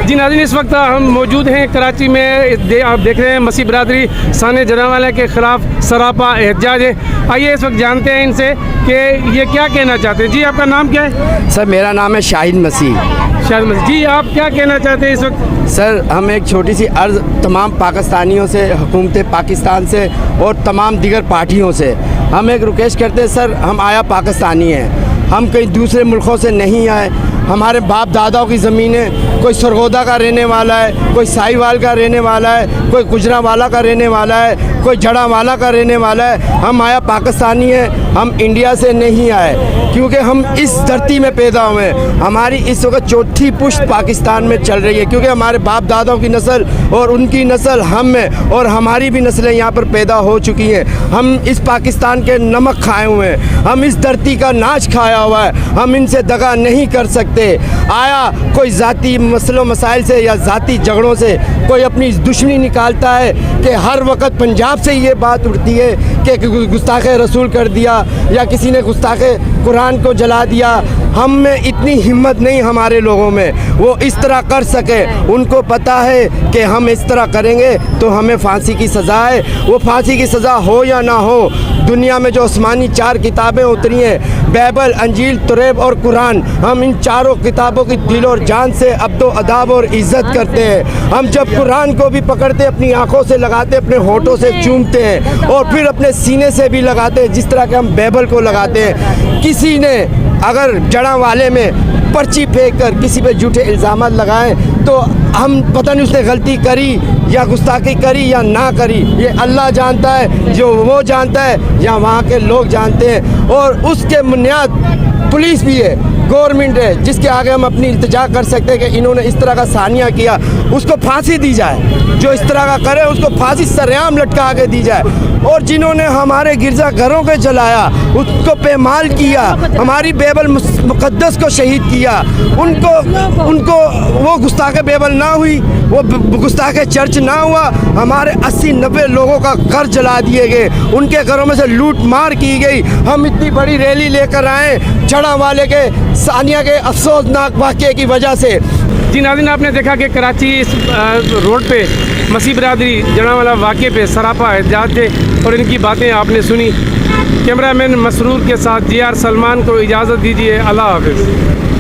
जी नाज़रीन, इस वक्त हम मौजूद हैं कराची में। आप देख रहे हैं मसीह बरादरी साने जनावाला के ख़िलाफ़ सरापा एहतजाज है। आइए इस वक्त जानते हैं इनसे कि ये क्या कहना चाहते हैं। जी आपका नाम क्या है? सर मेरा नाम है शाहिद मसीह। शाहिद मसीह जी, आप क्या कहना चाहते हैं इस वक्त? सर हम एक छोटी सी अर्ज़ तमाम पाकिस्तानियों से, हुकूमत पाकिस्तान से और तमाम दीगर पार्टियों से हम एक रिक्वेस्ट करते हैं। सर हम आया पाकिस्तानी हैं, हम कहीं दूसरे मुल्कों से नहीं आए। हमारे बाप दादाओं की ज़मीनें, कोई सरगोदा का रहने वाला है, कोई साहिवाल का रहने वाला है, कोई गुजरावाला का रहने वाला है, कोई जड़ावाला का रहने वाला है। हम आया पाकिस्तानी हैं, हम इंडिया से नहीं आए, क्योंकि हम इस धरती में पैदा हुए हैं। हमारी इस वक्त चौथी पुश्त पाकिस्तान में चल रही है, क्योंकि हमारे बाप दादाओं की नस्ल और उनकी नस्ल हम में और हमारी भी नस्लें यहाँ पर पैदा हो चुकी हैं। हम इस पाकिस्तान के नमक खाए हुए हैं, हम इस धरती का नाच खाया हुआ है, हम इनसे दगा नहीं कर सकते। आया कोई ज़ाती मसलों मसाइल से या ज़ाती झगड़ों से कोई अपनी दुश्मनी निकालता है कि हर वक्त पंजाब से ये बात उठती है कि गुस्ताखे रसूल कर दिया या किसी ने गुस्ताखे कुरान को जला दिया। हम में इतनी हिम्मत नहीं हमारे लोगों में वो इस तरह कर सके। उनको पता है कि हम इस तरह करेंगे तो हमें फांसी की सज़ा है। वो फांसी की सज़ा हो या ना हो, दुनिया में जो आसमानी 4 किताबें उतरी हैं, बाइबल, अंजील, तुरेब और कुरान, हम इन चारों किताबों की दिल और जान से अब्दो अदाब और इज़्ज़त करते हैं। हम जब कुरान को भी पकड़ते, अपनी आँखों से लगाते, अपने होठों से चूमते हैं और फिर अपने सीने से भी लगाते हैं, जिस तरह के हम बाइबल को लगाते हैं। किसी ने अगर जड़ा वाले में पर्ची फेंक कर किसी पे झूठे इल्ज़ाम लगाएं तो हम पता नहीं उसने गलती करी या गुस्ताखी करी या ना करी, ये अल्लाह जानता है, जो वो जानता है या वहाँ के लोग जानते हैं। और उसके बुनियाद पुलिस भी है, गवर्नमेंट है, जिसके आगे हम अपनी इल्तिजा कर सकते हैं कि इन्होंने इस तरह का सानिया किया, उसको फांसी दी जाए। जो इस तरह का करे उसको फांसी सरेआम लटका के दी जाए। और जिन्होंने हमारे गिरजा घरों के जलाया, उसको पेमाल किया, हमारी बाइबल मुक़द्दस को शहीद किया, उनको वो गुस्ताखे बाइबल ना हुई, वो गुस्ताखे चर्च ना हुआ। हमारे 80-90 लोगों का घर जला दिए गए, उनके घरों में से लूट मार की गई। हम इतनी बड़ी रैली लेकर आए जड़ा वाले के सानिया के अफसोसनाक वाक़े की वजह से। जी नाज़रीन, आपने देखा कि कराची इस रोड पे मसीह बरादरी जड़ावाला वाक़े पे सरापा एहतजाज थे और इनकी बातें आपने सुनी। कैमरामैन मसरूर के साथ JR सलमान को इजाज़त दीजिए। अल्लाह हाफ़िज़।